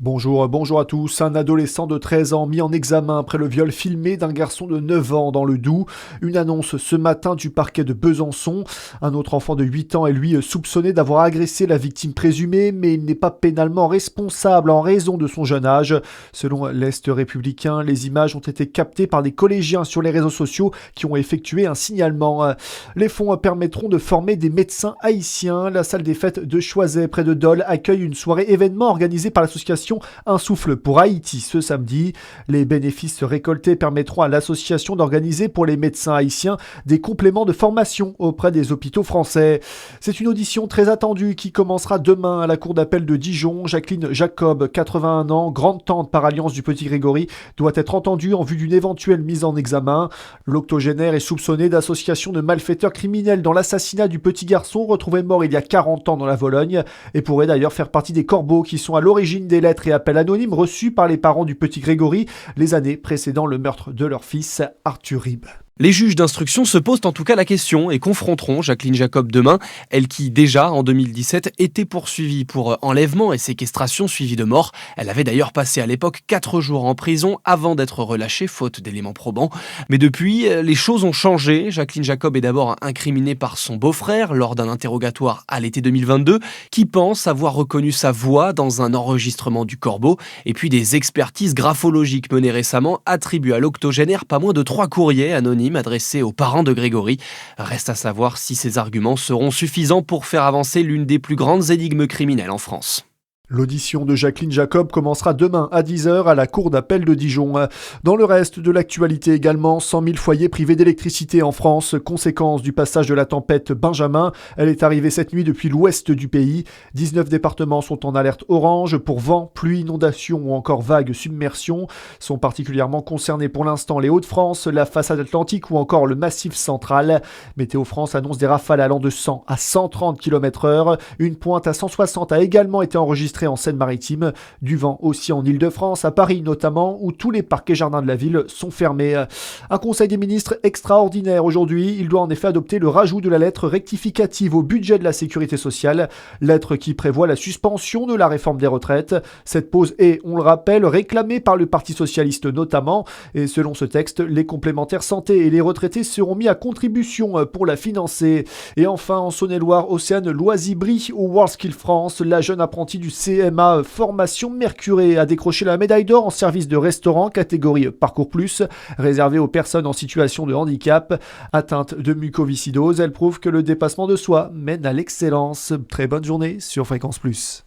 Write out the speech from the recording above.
Bonjour à tous. Un adolescent de 13 ans mis en examen après le viol filmé d'un garçon de 9 ans dans le Doubs. Une annonce ce matin du parquet de Besançon. Un autre enfant de 8 ans est lui soupçonné d'avoir agressé la victime présumée, mais il n'est pas pénalement responsable en raison de son jeune âge. Selon l'Est républicain, les images ont été captées par des collégiens sur les réseaux sociaux qui ont effectué un signalement. Les fonds permettront de former des médecins haïtiens. La salle des fêtes de Choiset, près de Dole, accueille une soirée événement organisée par l'association Un souffle pour Haïti ce samedi. Les bénéfices récoltés permettront à l'association d'organiser pour les médecins haïtiens des compléments de formation auprès des hôpitaux français. C'est une audition très attendue qui commencera demain à la cour d'appel de Dijon. Jacqueline Jacob, 81 ans, grande-tante par alliance du petit Grégory, doit être entendue en vue d'une éventuelle mise en examen. L'octogénaire est soupçonné d'association de malfaiteurs criminels dans l'assassinat du petit garçon retrouvé mort il y a 40 ans dans la Vologne et pourrait d'ailleurs faire partie des corbeaux qui sont à l'origine des lettres et appels anonymes reçus par les parents du petit Grégory les années précédant le meurtre de leur fils Arthur Rib. Les juges d'instruction se posent en tout cas la question et confronteront Jacqueline Jacob demain, elle qui déjà en 2017 était poursuivie pour enlèvement et séquestration suivie de mort. Elle avait d'ailleurs passé à l'époque 4 jours en prison avant d'être relâchée faute d'éléments probants. Mais depuis, les choses ont changé. Jacqueline Jacob est d'abord incriminée par son beau-frère lors d'un interrogatoire à l'été 2022 qui pense avoir reconnu sa voix dans un enregistrement du Corbeau. Et puis des expertises graphologiques menées récemment attribuent à l'octogénaire pas moins de 3 courriers anonymes adressé aux parents de Grégory. Reste à savoir si ces arguments seront suffisants pour faire avancer l'une des plus grandes énigmes criminelles en France. L'audition de Jacqueline Jacob commencera demain à 10h à la cour d'appel de Dijon. Dans le reste de l'actualité également, 100 000 foyers privés d'électricité en France, conséquence du passage de la tempête Benjamin. Elle est arrivée cette nuit depuis l'ouest du pays. 19 départements sont en alerte orange pour vent, pluie, inondation ou encore vagues submersion. Sont particulièrement concernés pour l'instant les Hauts-de-France, la façade atlantique ou encore le Massif central. Météo France annonce des rafales allant de 100 à 130 km/h. Une pointe à 160 a également été enregistrée en Seine-Maritime, du vent aussi en Île-de-France, à Paris notamment, où tous les parcs et jardins de la ville sont fermés. Un conseil des ministres extraordinaire aujourd'hui, il doit en effet adopter le rajout de la lettre rectificative au budget de la sécurité sociale, lettre qui prévoit la suspension de la réforme des retraites. Cette pause est, on le rappelle, réclamée par le Parti socialiste notamment, et selon ce texte, les complémentaires santé et les retraités seront mis à contribution pour la financer. Et enfin, en Saône-et-Loire, Océane Loisibri au WorldSkill France, la jeune apprentie du CMA Formation Mercuré a décroché la médaille d'or en service de restaurant catégorie Parcours Plus, réservée aux personnes en situation de handicap. Atteinte de mucoviscidose, elle prouve que le dépassement de soi mène à l'excellence. Très bonne journée sur Fréquence Plus.